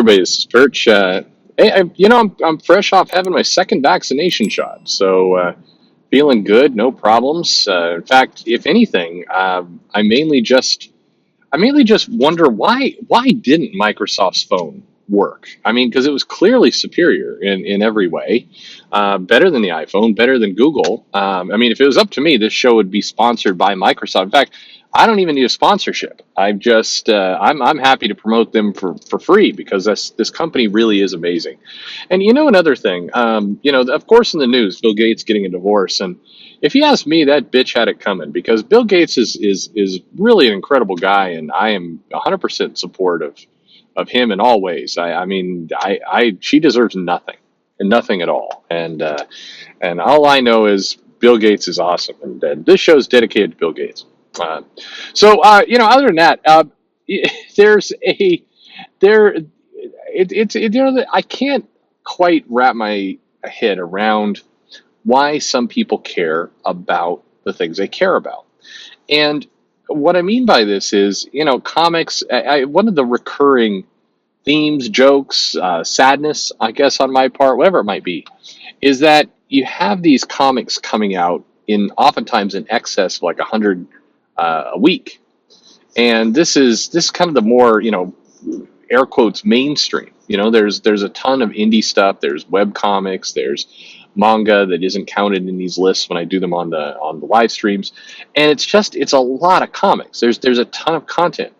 everybody. This is Perch. I'm fresh off having my second vaccination shot, so feeling good, no problems. In fact, if anything, I mainly just wonder why didn't Microsoft's phone work? I mean, because it was clearly superior in every way, better than the iPhone, better than Google. I mean, if it was up to me, this show would be sponsored by Microsoft. In fact, I don't even need a sponsorship. I'm happy to promote them for free because this company really is amazing. And another thing, of course in the news, Bill Gates getting a divorce, and if you ask me, that bitch had it coming because Bill Gates is really an incredible guy, and I am 100% support of him in all ways. I mean, she deserves nothing and nothing at all, and all I know is Bill Gates is awesome, and this show is dedicated to Bill Gates. Other than that, there's a there it's I can't quite wrap my head around why some people care about the things they care about. And what I mean by this is, comics, one of the recurring themes, jokes, sadness, I guess, on my part, whatever it might be, is that you have these comics coming out in oftentimes in excess of like 100 a week. And this is kind of the more, air quotes mainstream. There's a ton of indie stuff. There's web comics. There's manga that isn't counted in these lists when I do them on the live streams, and it's a lot of comics. There's a ton of content,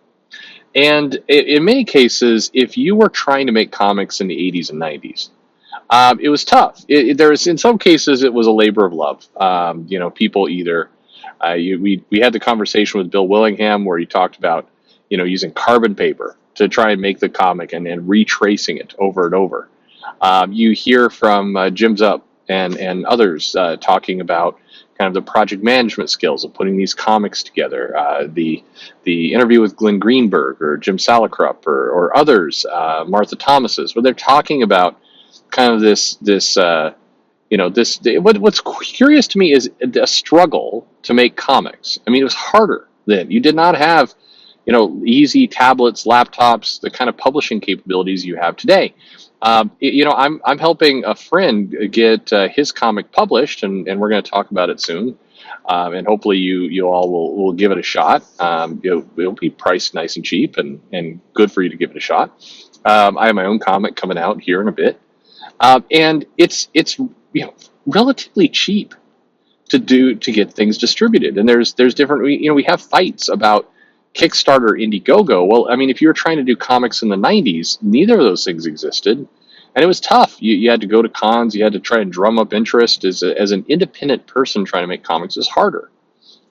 and in many cases, if you were trying to make comics in the 80s and 90s, it was tough. There's in some cases it was a labor of love. People either we had the conversation with Bill Willingham where he talked about using carbon paper to try and make the comic and retracing it over and over. You hear from Jim's Up and others talking about kind of the project management skills of putting these comics together. The interview with Glenn Greenberg or Jim Salicrup or others, Martha Thomas's, where they're talking about kind of what's curious to me is a struggle to make comics. I mean, it was harder then. You did not have easy tablets, laptops, the kind of publishing capabilities you have today. I'm helping a friend get his comic published, and we're going to talk about it soon. And hopefully you all will give it a shot. It'll be priced nice and cheap and good for you to give it a shot. I have my own comic coming out here in a bit, and it's relatively cheap to get things distributed. And there's different. We have fights about Kickstarter, Indiegogo. Well, I mean, if you were trying to do comics in the 90s, neither of those things existed. And it was tough. You had to go to cons. You had to try and drum up interest. As an independent person trying to make comics is harder.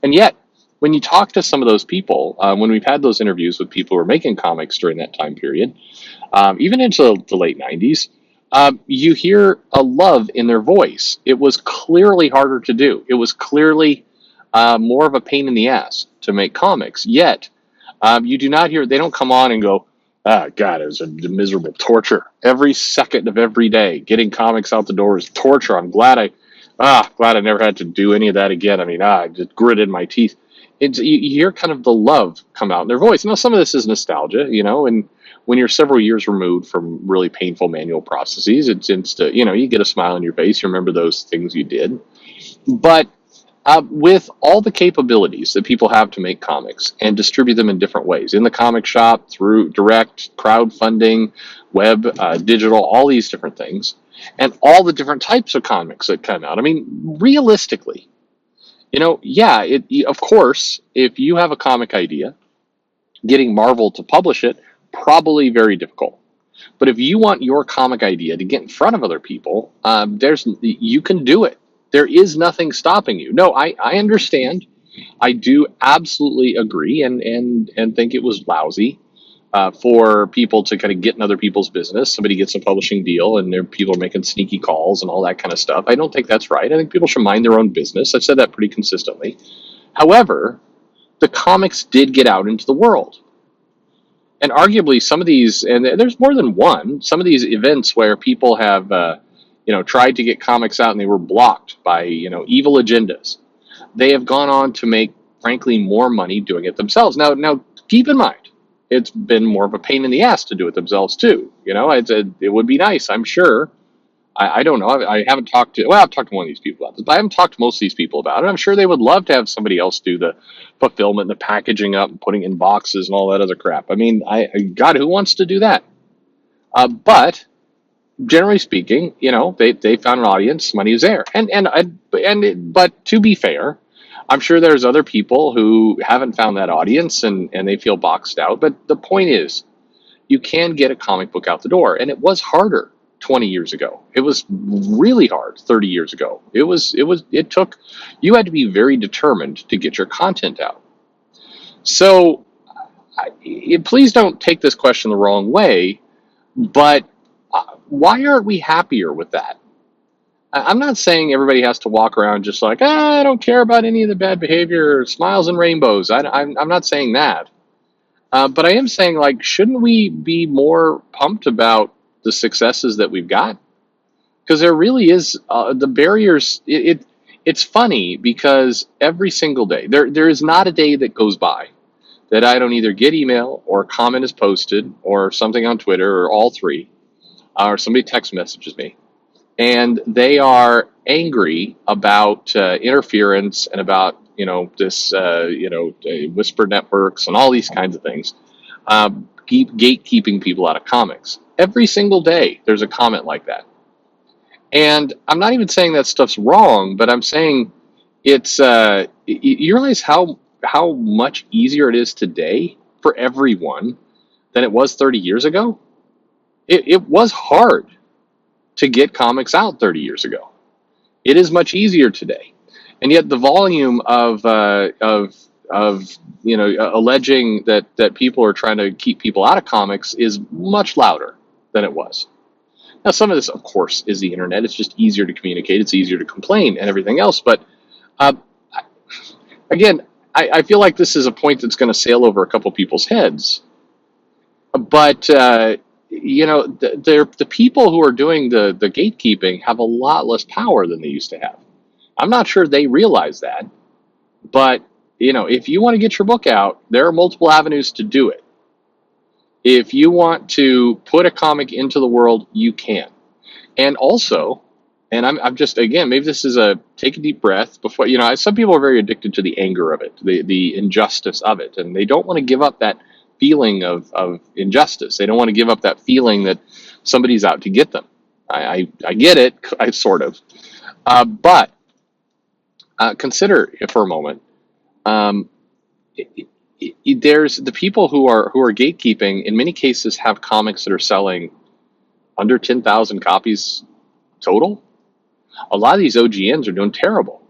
And yet, when you talk to some of those people, when we've had those interviews with people who were making comics during that time period, even into the late 90s, you hear a love in their voice. It was clearly harder to do. It was clearly more of a pain in the ass to make comics. Yet, you do not hear, they don't come on and go, God, it was a miserable torture. Every second of every day, getting comics out the door is torture. I'm glad I never had to do any of that again. I mean, I just gritted my teeth. You hear kind of the love come out in their voice. Now, some of this is nostalgia, and when you're several years removed from really painful manual processes, it's you get a smile on your face. You remember those things you did. But with all the capabilities that people have to make comics and distribute them in different ways, in the comic shop, through direct crowdfunding, web, digital, all these different things, and all the different types of comics that come out. I mean, realistically, of course, if you have a comic idea, getting Marvel to publish it, probably very difficult. But if you want your comic idea to get in front of other people, you can do it. There is nothing stopping you. No, I understand. I do absolutely agree and think it was lousy for people to kind of get in other people's business. Somebody gets a publishing deal and people are making sneaky calls and all that kind of stuff. I don't think that's right. I think people should mind their own business. I've said that pretty consistently. However, the comics did get out into the world. And arguably some of these, and there's more than one, some of these events where people have tried to get comics out and they were blocked by, evil agendas. They have gone on to make, frankly, more money doing it themselves. Now keep in mind, it's been more of a pain in the ass to do it themselves too. It would be nice, I'm sure. I don't know. I haven't talked to, well, I've talked to one of these people about this, but I haven't talked to most of these people about it. I'm sure they would love to have somebody else do the fulfillment, the packaging up, and putting in boxes and all that other crap. I mean, God, who wants to do that? But generally speaking, they found an audience. Money is there, but to be fair, I'm sure there's other people who haven't found that audience and they feel boxed out. But the point is, you can get a comic book out the door, and it was harder 20 years ago. It was really hard 30 years ago. It took, you had to be very determined to get your content out. So please don't take this question the wrong way, but why aren't we happier with that? I'm not saying everybody has to walk around just like, I don't care about any of the bad behavior, smiles and rainbows. I'm not saying that. But I am saying, like, shouldn't we be more pumped about the successes that we've got? Because there really is the barriers. It's funny because every single day there is not a day that goes by that I don't either get email or a comment is posted or something on Twitter or all three, or somebody text messages me, and they are angry about interference and about this whisper networks and all these kinds of things, keep gatekeeping people out of comics. Every single day there's a comment like that, and I'm not even saying that stuff's wrong, but I'm saying it's you realize how much easier it is today for everyone than it was 30 years ago. It was hard to get comics out 30 years ago. It is much easier today, and yet the volume of alleging that people are trying to keep people out of comics is much louder than it was. Now, some of this, of course, is the internet. It's just easier to communicate. It's easier to complain and everything else. But uh, again, I feel like this is a point that's going to sail over a couple people's heads. But the people who are doing the gatekeeping have a lot less power than they used to have. I'm not sure they realize that, but if you want to get your book out, there are multiple avenues to do it. If you want to put a comic into the world, you can. And also, and I'm just, again, maybe this is a take a deep breath before, some people are very addicted to the anger of it, the injustice of it, and they don't want to give up that feeling of injustice. They don't want to give up that feeling that somebody's out to get them. I get it, I sort of. But consider for a moment, there's the people who are gatekeeping. In many cases, have comics that are selling under 10,000 copies total. A lot of these OGNs are doing terrible,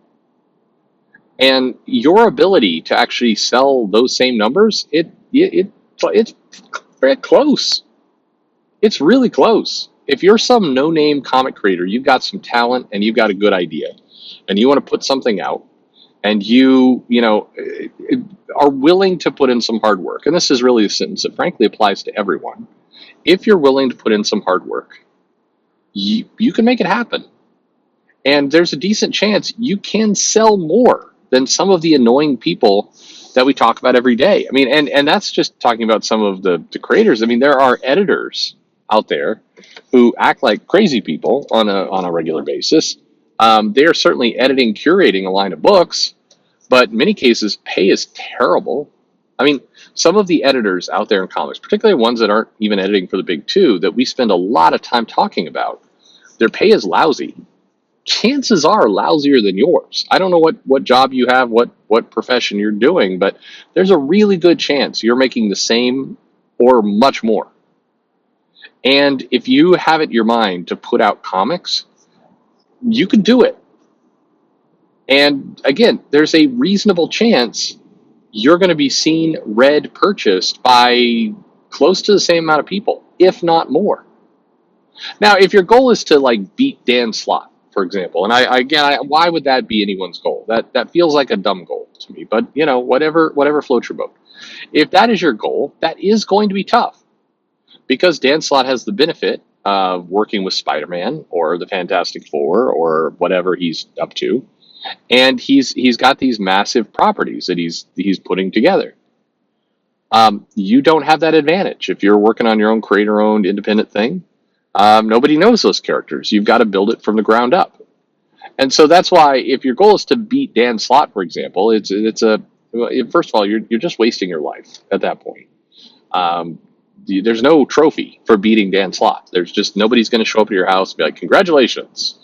and your ability to actually sell those same numbers, it's very close. It's really close. If you're some no-name comic creator, you've got some talent and you've got a good idea, and you want to put something out, and you are willing to put in some hard work, and this is really a sentence that frankly applies to everyone. If you're willing to put in some hard work, you can make it happen. And there's a decent chance you can sell more than some of the annoying people that we talk about every day. I mean, and that's just talking about some of the creators. I mean, there are editors out there who act like crazy people on a regular basis. They are certainly editing, curating a line of books, but in many cases, pay is terrible. I mean, some of the editors out there in comics, particularly ones that aren't even editing for the big two, that we spend a lot of time talking about, their pay is lousy. Chances are lousier than yours. I don't know what job you have, what profession you're doing, but there's a really good chance you're making the same or much more. And if you have it in your mind to put out comics, you can do it. And again, there's a reasonable chance you're going to be seen, read, purchased by close to the same amount of people, if not more. Now, if your goal is to like beat Dan Slott, for example, and why would that be anyone's goal? That feels like a dumb goal to me. But whatever floats your boat. If that is your goal, that is going to be tough, because Dan Slott has the benefit of working with Spider-Man or the Fantastic Four or whatever he's up to, and he's got these massive properties that he's putting together. You don't have that advantage if you're working on your own creator-owned independent thing. Nobody knows those characters. You've got to build it from the ground up. And so that's why if your goal is to beat Dan Slott, for example, first of all, you're just wasting your life at that point. Um, there's no trophy for beating Dan Slott. There's just nobody's going to show up at your house and be like, congratulations.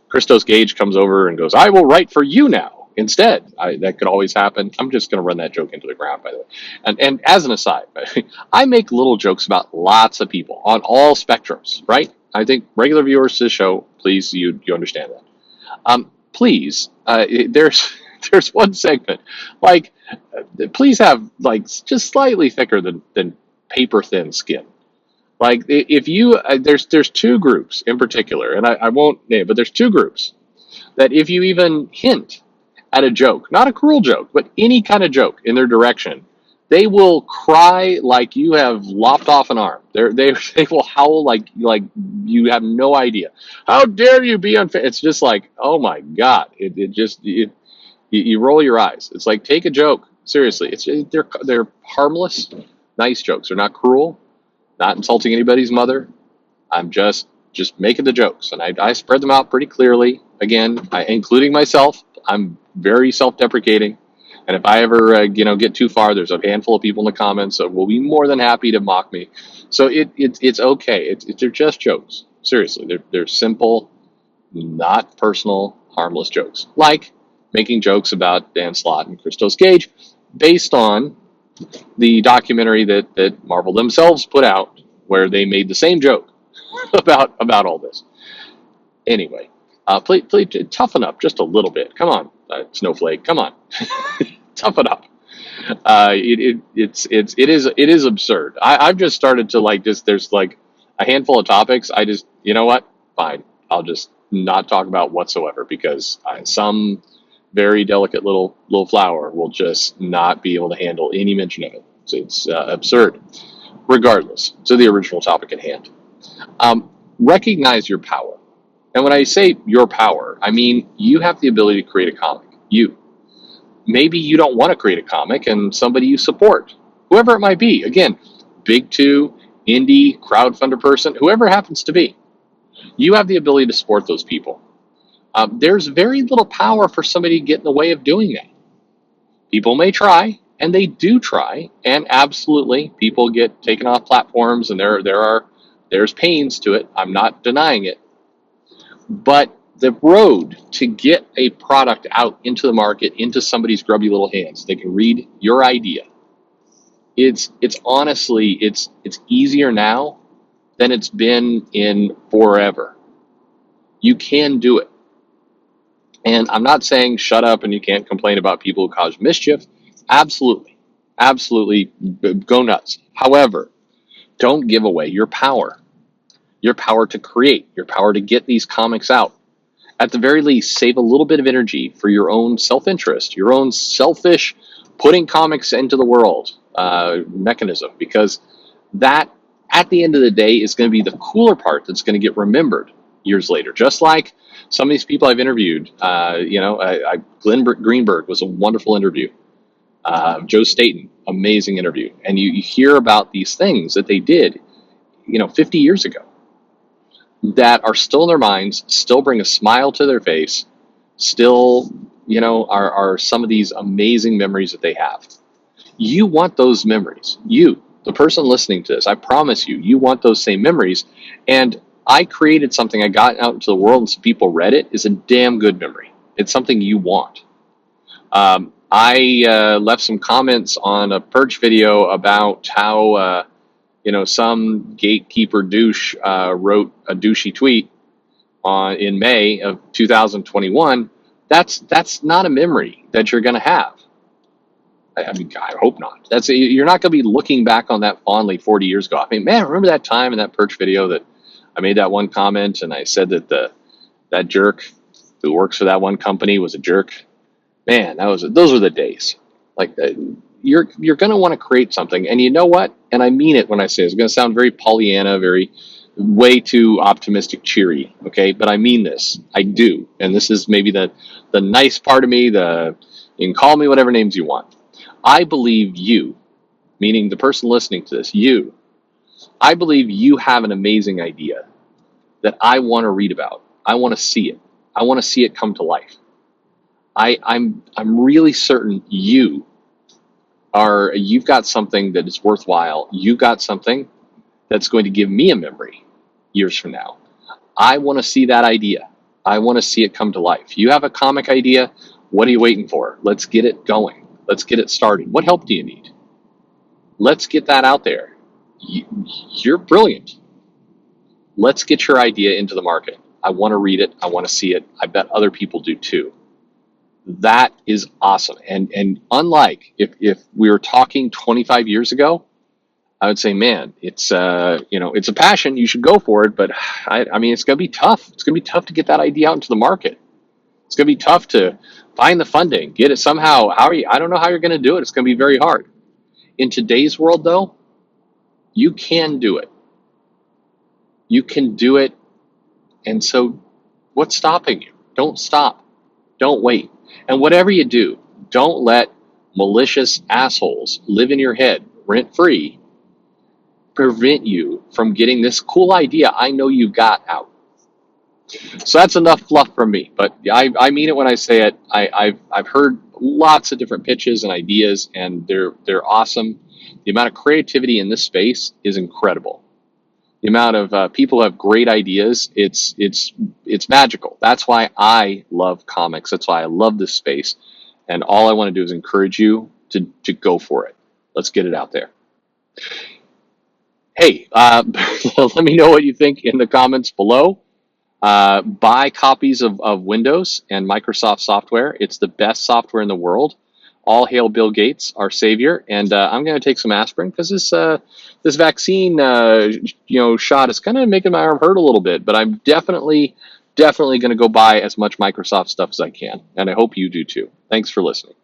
Christos Gage comes over and goes, I will write for you now. Instead, that could always happen. I'm just going to run that joke into the ground, by the way. And as an aside, I make little jokes about lots of people on all spectrums, right? I think regular viewers to the show, please, you understand that. Please, there's one segment, like, please have like just slightly thicker than paper thin skin. Like if you there's two groups in particular, and I won't name, but there's two groups that if you even hint at a joke, not a cruel joke, but any kind of joke in their direction, they will cry like you have lopped off an arm. They will howl like you have no idea. How dare you be unfair? It's just like, oh my God. You roll your eyes. It's like, take a joke seriously. They're harmless, nice jokes. They're not cruel, not insulting anybody's mother. I'm just making the jokes, and I spread them out pretty clearly. Again, including myself. I'm very self-deprecating, and if I ever get too far, there's a handful of people in the comments that will be more than happy to mock me. So it's okay. They're just jokes. Seriously, they're simple, not personal, harmless jokes. Like making jokes about Dan Slott and Christos Gage, based on the documentary that Marvel themselves put out, where they made the same joke about all this. Anyway, please toughen up just a little bit. Come on, Snowflake. Come on, toughen up. It is absurd. I've just started to there's like a handful of topics. You know what? Fine. I'll just not talk about whatsoever because some very delicate little flower will just not be able to handle any mention of it. So it's absurd. Regardless, to the original topic at hand. Recognize your power. And when I say your power, I mean you have the ability to create a comic. Maybe you don't want to create a comic and somebody you support, whoever it might be. Again, big two, indie, crowdfunder person, whoever it happens to be. You have the ability to support those people. There's very little power for somebody to get in the way of doing that. People may try, and they do try, and absolutely people get taken off platforms, and there's pains to it. I'm not denying it. But the road to get a product out into the market, into somebody's grubby little hands, they can read your idea. It's honestly, it's easier now than it's been in forever. You can do it. And I'm not saying shut up and you can't complain about people who cause mischief. Absolutely. Absolutely go nuts. However, don't give away your power to create, your power to get these comics out. At the very least, save a little bit of energy for your own self-interest, your own selfish putting comics into the world mechanism, because that, at the end of the day, is going to be the cooler part that's going to get remembered years later. Just like some of these people I've interviewed, Glenn Greenberg was a wonderful interview. Joe Staten, amazing interview. And you hear about these things that they did, 50 years ago, that are still in their minds, still bring a smile to their face, still, are some of these amazing memories that they have. You want those memories. You, the person listening to this, I promise you want those same memories. And I created something, I got out into the world and some people read it, is a damn good memory. It's something you want. I left some comments on a Perch video about how, some gatekeeper douche wrote a douchey tweet in May of 2021. That's not a memory that you're going to have. I mean, I hope not. You're not going to be looking back on that fondly 40 years ago. I mean, man, remember that time in that Perch video that I made that one comment and I said that that jerk who works for that one company was a jerk. Man, those were the days. Like you're going to want to create something, and you know what? And I mean it when I say it's going to sound very Pollyanna, very way too optimistic, cheery. Okay, but I mean this. I do, and this is maybe the nice part of me. You can call me whatever names you want. I believe you, meaning the person listening to this, you, I believe you have an amazing idea that I want to read about. I want to see it. I want to see it come to life. I'm really certain you've got something that is worthwhile. You've got something that's going to give me a memory years from now. I want to see that idea. I want to see it come to life. You have a comic idea. What are you waiting for? Let's get it going. Let's get it started. What help do you need? Let's get that out there. You're brilliant. Let's get your idea into the market. I want to read it. I want to see it. I bet other people do too. That is awesome. And unlike if we were talking 25 years ago, I would say, man, it's it's a passion. You should go for it. But I mean, it's going to be tough. It's going to be tough to get that idea out into the market. It's going to be tough to find the funding, get it somehow. I don't know how you're going to do it. It's going to be very hard. In today's world, though, you can do it. You can do it. And so what's stopping you? Don't stop. Don't wait. And whatever you do, don't let malicious assholes live in your head rent free, prevent you from getting this cool idea I know you got out. So that's enough fluff from me, but I mean it when I say it. I've heard lots of different pitches and ideas, and they're awesome. The amount of creativity in this space is incredible. The amount of people who have great ideas, it's magical. That's why I love comics. That's why I love this space, and all I want to do is encourage you to go for it. Let's get it out there. Hey, let me know what you think in the comments below. Buy copies of Windows and Microsoft software. It's the best software in the world. All hail Bill Gates, our savior. And I'm going to take some aspirin because this vaccine shot is kind of making my arm hurt a little bit. But I'm definitely going to go buy as much Microsoft stuff as I can. And I hope you do too. Thanks for listening.